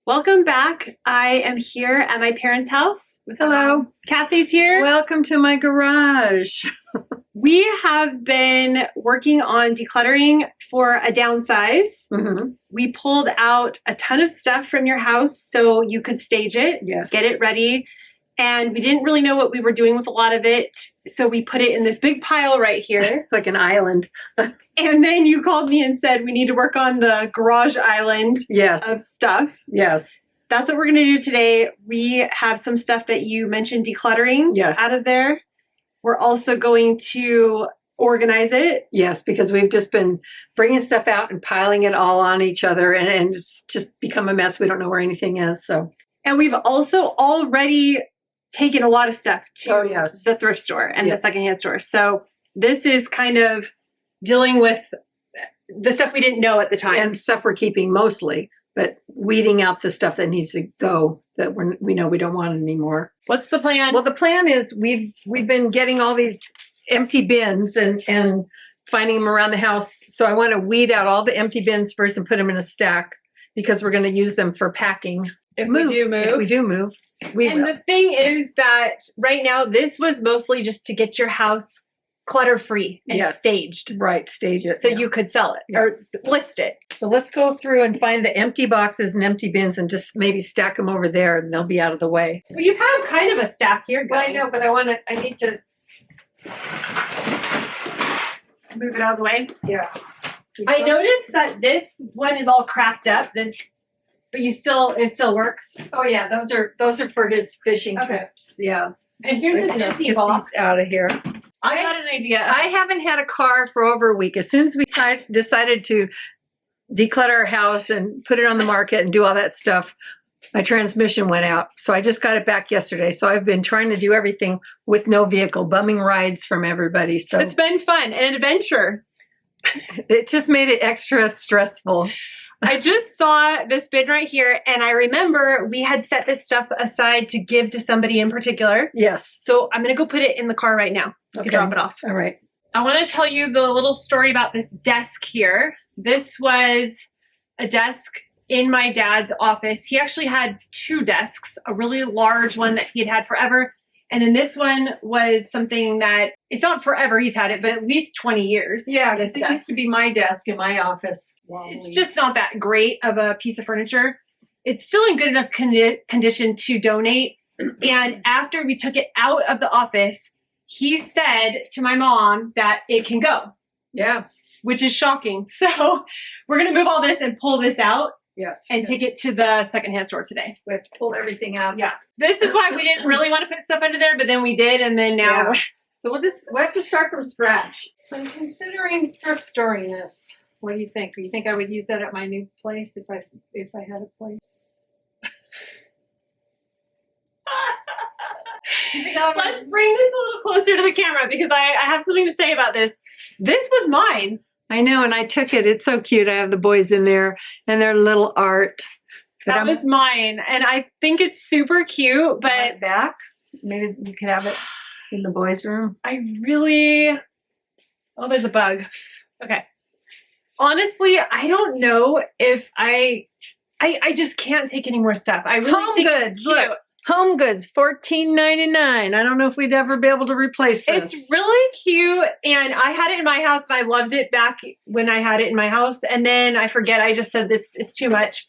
Welcome back. I am here at my parents' house. Hello. Kathy's here. Welcome to my garage. We have been working on decluttering for a downsize. Mm-hmm. We pulled out a ton of stuff from your house so you could stage it, Yes. get it ready. And we didn't really know what we were doing with a lot of it. So we put it in this big pile right here. It's like an island. And then you called me and said we need to work on the garage island Yes. of stuff. Yes. That's what we're going to do today. We have some stuff that you mentioned decluttering Yes. out of there. We're also going to organize it. Yes, because we've just been bringing stuff out and piling it all on each other and it's just become a mess. We don't know where anything is. So. And we've also already taken a lot of stuff to yes. the thrift store and Yes. the secondhand store. So this is kind of dealing with the stuff we didn't know at the time. And stuff we're keeping mostly, but weeding out the stuff that needs to go that we know we don't want anymore. What's the plan? Well, the plan is we've been getting all these empty bins and finding them around the house. So I want to weed out all the empty bins first and put them in a stack because we're going to use them for packing. If we do move. If we do move, we and will. the thing is that right now, this was mostly just to get your house clutter-free and Yes. staged. Right, stage it. So yeah. you could sell it or list it. So let's go through and find the empty boxes and empty bins and just maybe stack them over there and they'll be out of the way. Well, you have kind of a stack here. Well, I know, but I need to. Move it out of the way. Yeah. I noticed that this one is all cracked up. But it still works. Oh yeah, those are for his fishing Okay. trips. Yeah. And here's Let's an get empty box. these out of here. I got an idea. I haven't had a car for over a week. As soon as we decided to declutter our house and put it on the market and do all that stuff, my transmission went out. So I just got it back yesterday. So I've been trying to do everything with no vehicle, bumming rides from everybody. So It's been fun and an adventure. it just made it extra stressful. I just saw this bin right here, and I remember we had set this stuff aside to give to somebody in particular. Yes. So I'm going to go put it in the car right now. You can drop it off. All right. I want to tell you the little story about this desk here. This was a desk in my dad's office. He actually had two desks, a really large one that he had forever. And then this one was something that, it's not forever he's had it, but at least 20 years. Yeah, This it desk. used to be my desk in my office. It's just not that great of a piece of furniture. It's still in good enough condition to donate. And after we took it out of the office, he said to my mom that it can go, Yes. which is shocking. So we're going to move all this and pull this out Yes. and take it to the secondhand store today. We have to pull everything out. Yeah. This is why we didn't really want to put stuff under there, but then we did. And then now. Yeah. So we'll have to start from scratch. I'm considering thrift storing this. What do you think? Do you think I would use that at my new place if I had a place? Let's bring this a little closer to the camera because I have something to say about this. This was mine. I know, and I took it. It's so cute. I have the boys in there and their little art. But That was mine. And I think it's super cute, but back. Maybe you could have it in the boys' room. I really, oh, there's a bug. Okay. Honestly, I don't know if I just can't take any more stuff. I really Home think Goods, it's cute. look. Home Goods, $14.99. I don't know if we'd ever be able to replace this. It's really cute, and I had it in my house, and I loved it back when I had it in my house. And then I forget, I just said this is too much.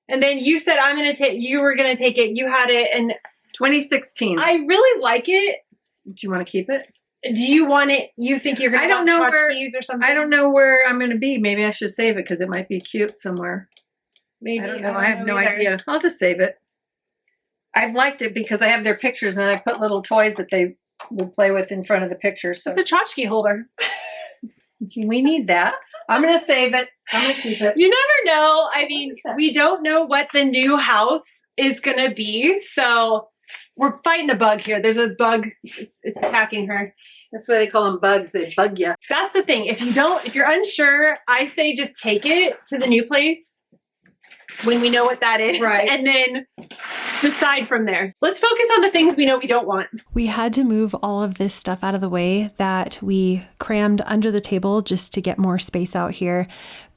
And then you said you were gonna take it. You had it, and 2016. I really like it. Do you want to keep it? Do you want it? You think you're gonna I don't know watch where- these or something? I don't know where I'm going to be. Maybe I should save it because it might be cute somewhere. Maybe I don't know. I have no either. idea. I'll just save it. I've liked it because I have their pictures and I put little toys that they will play with in front of the pictures. So It's a tchotchke holder. we need that. I'm going to save it. I'm going to keep it. You never know. I mean, is that? we don't know what the new house is gonna be, so we're fighting a bug here. There's a bug. It's attacking her. That's why they call them bugs. They bug you. That's the thing. If you're unsure, I say just take it to the new place when we know what that is. Right. And then decide from there. Let's focus on the things we know we don't want. We had to move all of this stuff out of the way that we crammed under the table just to get more space out here.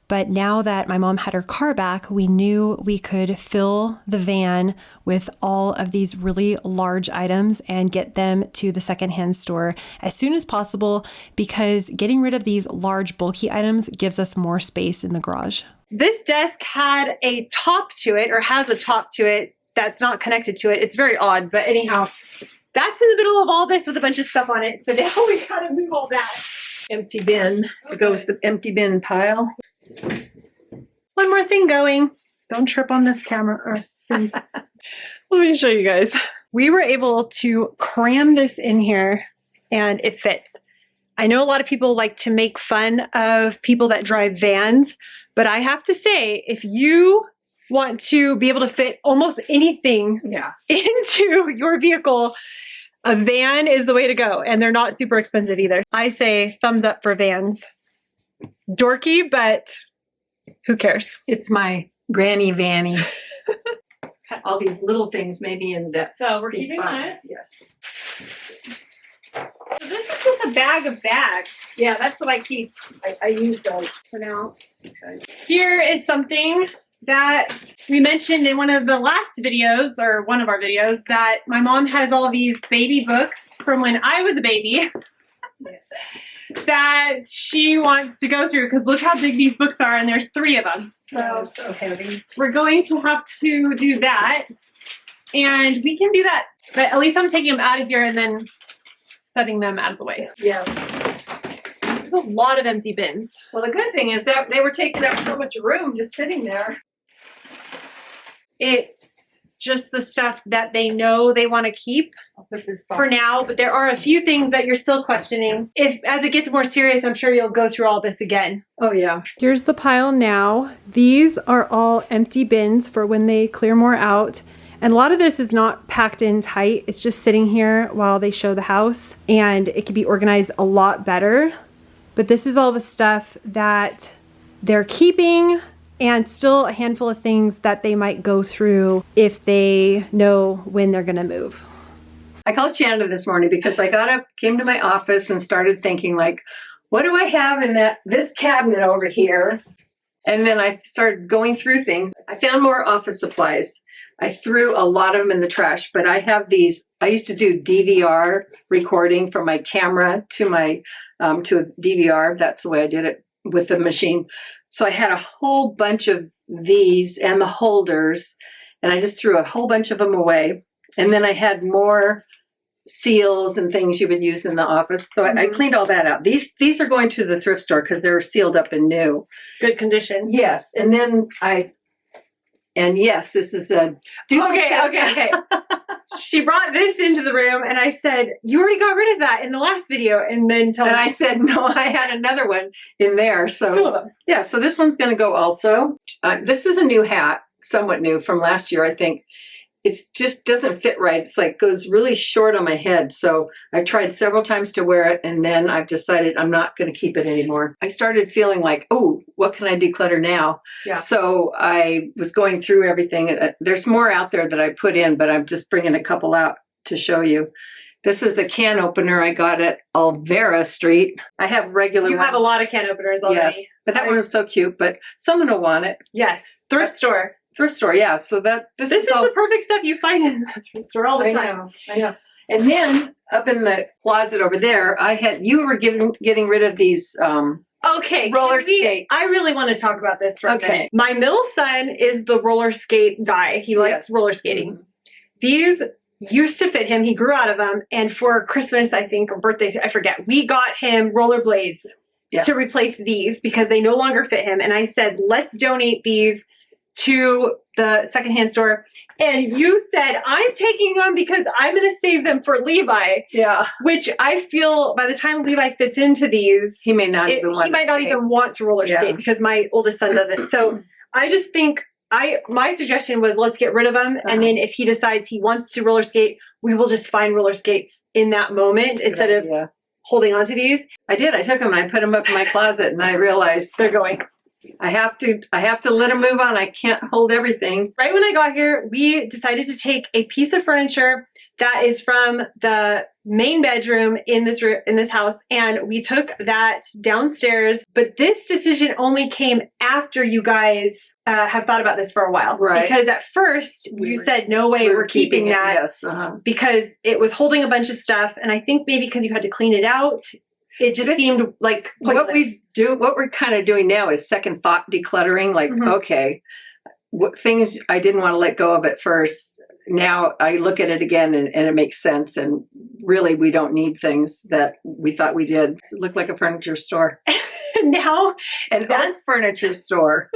But now that my mom had her car back, we knew we could fill the van with all of these really large items and get them to the secondhand store as soon as possible, because getting rid of these large bulky items gives us more space in the garage. This desk had a top to it, or has a top to it, that's not connected to it. It's very odd, but anyhow, that's in the middle of all this with a bunch of stuff on it. So now we gotta move all that. Empty bin to go with the empty bin pile. One more thing going. Don't trip on this camera. Let me show you guys. We were able to cram this in here and it fits. I know a lot of people like to make fun of people that drive vans, but I have to say, if you want to be able to fit almost anything into your vehicle, a van is the way to go, and they're not super expensive either. I say thumbs up for vans. Dorky, but who cares? It's my granny vanny. All these little things maybe in that. So we're keeping that. Yes. So this is just a bag of bags. Yeah, that's what I keep. I use those For now. Here is something that we mentioned in one of the last videos, or one of our videos, that my mom has all these baby books from when I was a baby. Yes. That she wants to go through, because look how big these books are, and there's 3 of them. So heavy. We're going to have to do that, and we can do that, but at least I'm taking them out of here and then setting them out of the way. Yeah. There's a lot of empty bins. Well, the good thing is that they were taking up so much room just sitting there. It's just the stuff that they know they want to keep I'll put this box. for now, but there are a few things that you're still questioning. If, as it gets more serious, I'm sure you'll go through all this again. Oh, yeah. Here's the pile now. These are all empty bins for when they clear more out. And a lot of this is not packed in tight. It's just sitting here while they show the house, and it can be organized a lot better. But this is all the stuff that they're keeping, and still a handful of things that they might go through if they know when they're gonna move. I called Shannon this morning because I got up, came to my office and started thinking, like, what do I have in this cabinet over here? And then I started going through things. I found more office supplies. I threw a lot of them in the trash, but I have these. I used to do DVR recording from my camera to my to a DVR. That's the way I did it with the machine. So I had a whole bunch of these and the holders, and I just threw a whole bunch of them away. And then I had more seals and things you would use in the office. So I cleaned all that out. These are going to the thrift store because they're sealed up and new. Good condition. Yes. And then yes, this is a... Okay. She brought this into the room, and I said, you already got rid of that in the last video. And then told me. I said, no, I had another one in there. Two So of them. yeah, so this one's going to go also. This is a new hat, somewhat new from last year, I think. It just doesn't fit right. It's like goes really short on my head. So I've tried several times to wear it, and then I've decided I'm not going to keep it anymore. I started feeling like, oh, what can I declutter now? Yeah. So I was going through everything. There's more out there that I put in, but I'm just bringing a couple out to show you. This is a can opener I got at Alvera Street. I have regular You ones. have a lot of can openers already. Yes, but that one was so cute, but someone will want it. Yes. Thrift store. Thrift store, yeah. So this This is all, the perfect stuff you find in the thrift store all the time. I know. And then up in the closet over there, you were getting rid of these Okay. roller skates. I really want to talk about this for a Okay. minute. My middle son is the roller skate guy. He likes Yes. roller skating. These used to fit him. He grew out of them. And for Christmas, I think, or birthday, I forget, we got him rollerblades to replace these because they no longer fit him. And I said, let's donate these to the secondhand store. And you said, I'm taking them because I'm going to save them for Levi. Yeah. Which I feel by the time Levi fits into these, He may not even want he might not even want to roller skate because my oldest son doesn't. So I just think my suggestion was let's get rid of them. And then if he decides he wants to roller skate, we will just find roller skates in that moment instead of holding on to these. I did. I took them and I put them up in my closet, and I realized They're going. I have to let them move on. I can't hold everything. Right when I got here, we decided to take a piece of furniture that is from the main bedroom in this house, and we took that downstairs. But this decision only came after you guys have thought about this for a while, Right? Because at first you said, "No way, we're keeping it, that," yes, because it was holding a bunch of stuff, and I think maybe because you had to clean it out, it just seemed like pointless. What we're kind of doing now is second thought decluttering. Like, okay, what things I didn't want to let go of at first. Now I look at it again and it makes sense. And really, we don't need things that we thought we did. It looked like a furniture store. Now, An old furniture store.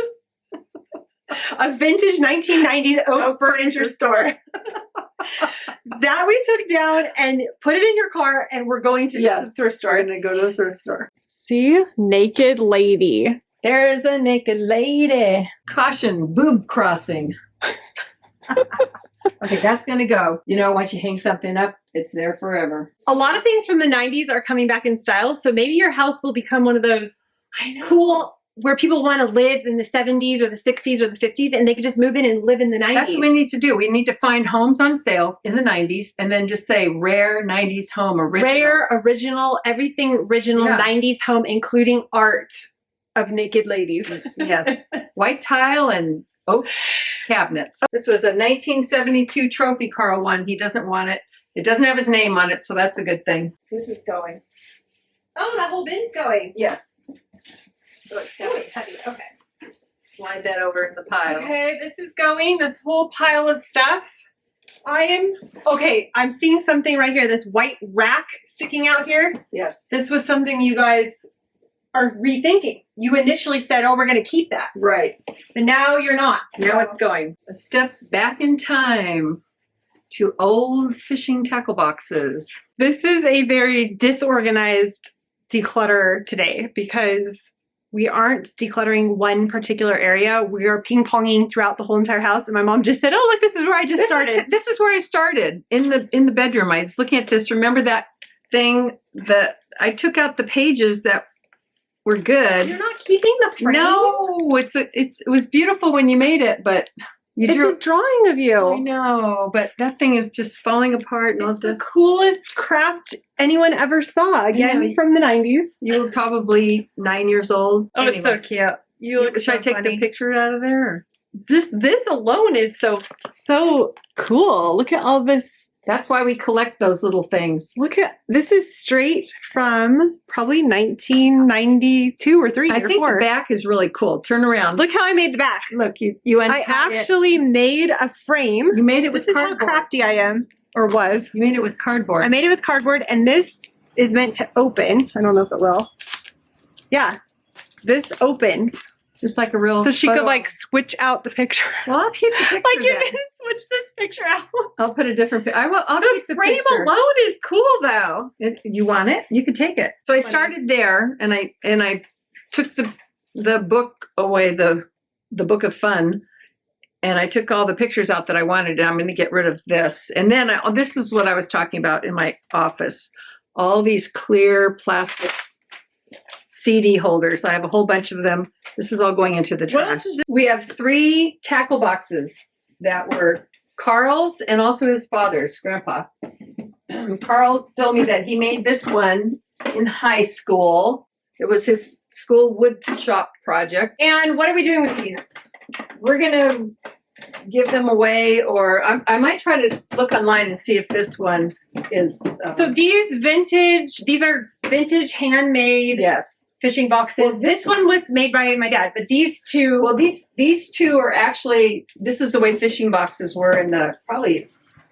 A vintage 1990s oak furniture store that we took down and put it in your car, and we're going to the thrift store. We're going to go to the thrift store. See? Naked lady. There's a naked lady. Caution, boob crossing. Okay, that's going to go. You know, once you hang something up, it's there forever. A lot of things from the 90s are coming back in style, so maybe your house will become one of those cool where people want to live in the 70s or the 60s or the 50s, and they could just move in and live in the 90s. That's what we need to do. We need to find homes on sale in the 90s and then just say rare 90s home, original. Rare, original, everything original 90s home, including art of naked ladies. Yes. White tile and oak cabinets. This was a 1972 trophy Carl won. He doesn't want it. It doesn't have his name on it, so that's a good thing. This is going. Oh, that whole bin's going. Yes. So it's heavy. Okay. Just slide that over in the pile. Okay, this is going, this whole pile of stuff. I'm seeing something right here, this white rack sticking out here. Yes. This was something you guys are rethinking. You initially said, oh, we're going to keep that. Right. But now you're not. Now it's going. A step back in time to old fishing tackle boxes. This is a very disorganized declutter today because we aren't decluttering one particular area. We are ping-ponging throughout the whole entire house. And my mom just said, oh, look, this is where I just started. This is where I started, in the bedroom. I was looking at this. Remember that thing that I took out the pages that were good. You're not keeping the frame? No, it was beautiful when you made it, but it's a drawing of you. I know, but that thing is just falling apart. It's the coolest craft anyone ever saw. Again, from the 90s. You were probably 9 years old. Oh, anyway. It's so cute. You look Should I take the picture out of there? Just this alone is so cool. Look at all this. That's why we collect those little things. Look at, this is straight from probably 1992 or 3 or 4. I think the back is really cool. Turn around. Look how I made the back. Look, you I actually made a frame. You made it with cardboard. This is how crafty I am, or was. You made it with cardboard. I made it with cardboard, and this is meant to open. I don't know if it will. Yeah, this opens. Just like a real So she could like switch out the picture. Well, I'll keep the picture. Like you're going to switch this picture out. I'll put a different picture. I'll keep the frame picture. alone is cool though. You want it? You could take it. So I started there, and I took the book away, the book of fun, and I took all the pictures out that I wanted, and I'm going to get rid of this. And then this is what I was talking about in my office. All these clear plastic CD holders. I have a whole bunch of them. This is all going into the trash. We have 3 tackle boxes that were Carl's and also his father's, Grandpa. Carl told me that he made this one in high school. It was his school wood shop project. And what are we doing with these? We're going to give them away, or I might try to look online and see if this one is. So these are vintage handmade. Yes. Fishing boxes. Well, this one was made by my dad, but these two. Well, these two are actually. This is the way fishing boxes were in probably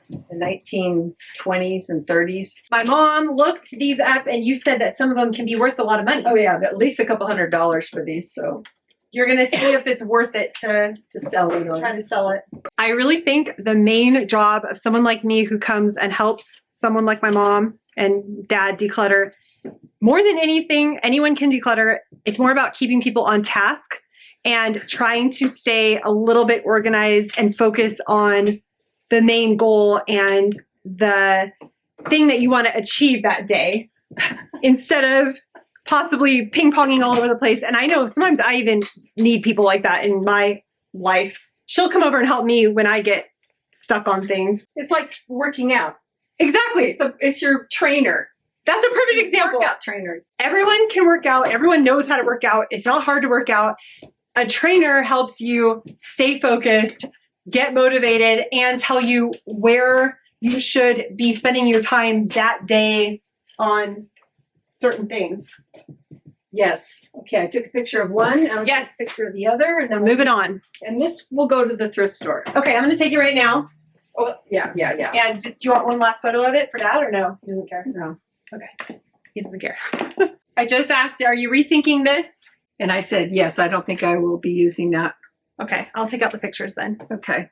the 1920s and 30s. My mom looked these up, and you said that some of them can be worth a lot of money. Oh yeah, at least a couple $100 for these. So you're gonna see if it's worth it to sell it. Try to sell it. I really think the main job of someone like me who comes and helps someone like my mom and dad declutter. More than anything, anyone can declutter. It's more about keeping people on task and trying to stay a little bit organized and focus on the main goal and the thing that you want to achieve that day instead of possibly ping-ponging all over the place. And I know sometimes I even need people like that in my life. She'll come over and help me when I get stuck on things. It's like working out. Exactly. It's your trainer. That's a perfect example. Workout trainer. Everyone can work out. Everyone knows how to work out. It's not hard to work out. A trainer helps you stay focused, get motivated, and tell you where you should be spending your time that day on certain things. Yes. Okay, I took a picture of one, and I'll take a picture of the other, and then Move it on. And this will go to the thrift store. Okay, I'm going to take it right now. Oh, yeah. And just, do you want one last photo of it for Dad, or no? He doesn't care. No. Okay. He doesn't care. I just asked, are you rethinking this? And I said, yes, I don't think I will be using that. Okay, I'll take out the pictures then. Okay.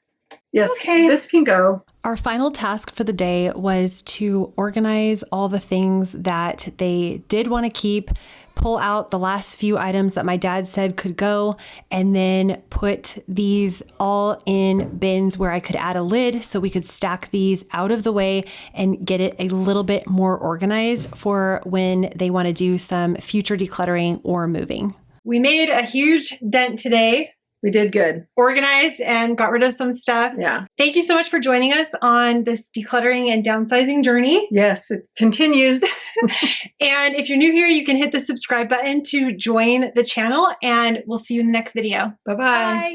Yes, Okay. This can go. Our final task for the day was to organize all the things that they did want to keep, pull out the last few items that my dad said could go, and then put these all in bins where I could add a lid so we could stack these out of the way and get it a little bit more organized for when they want to do some future decluttering or moving. We made a huge dent today. We did good. Organized and got rid of some stuff. Yeah. Thank you so much for joining us on this decluttering and downsizing journey. Yes, it continues. And if you're new here, you can hit the subscribe button to join the channel, and we'll see you in the next video. Bye-bye. Bye.